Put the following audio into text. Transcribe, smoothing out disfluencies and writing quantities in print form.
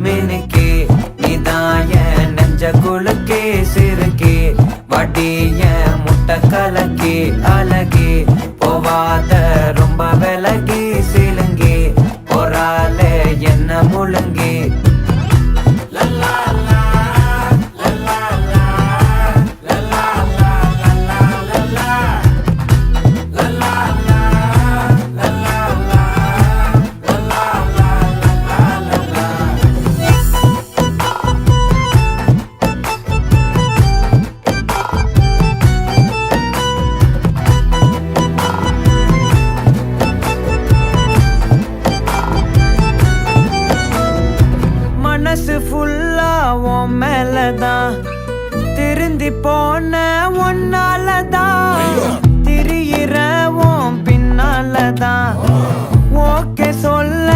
மினுக்கே நீதாய நெஞ்ச குலுக்கே சிறுக்கே வடிய முட்டை கலக்கே அழகே போவாத ரொம்ப விலகி சிலுங்கி பொறால என்ன முழுங்கி மனசு ஃபுல்லா உன் மேலதான் திருந்தி போன ஒன்னாலதான் திரியிற உன் பின்னாலதான் ஓகே சொல்ல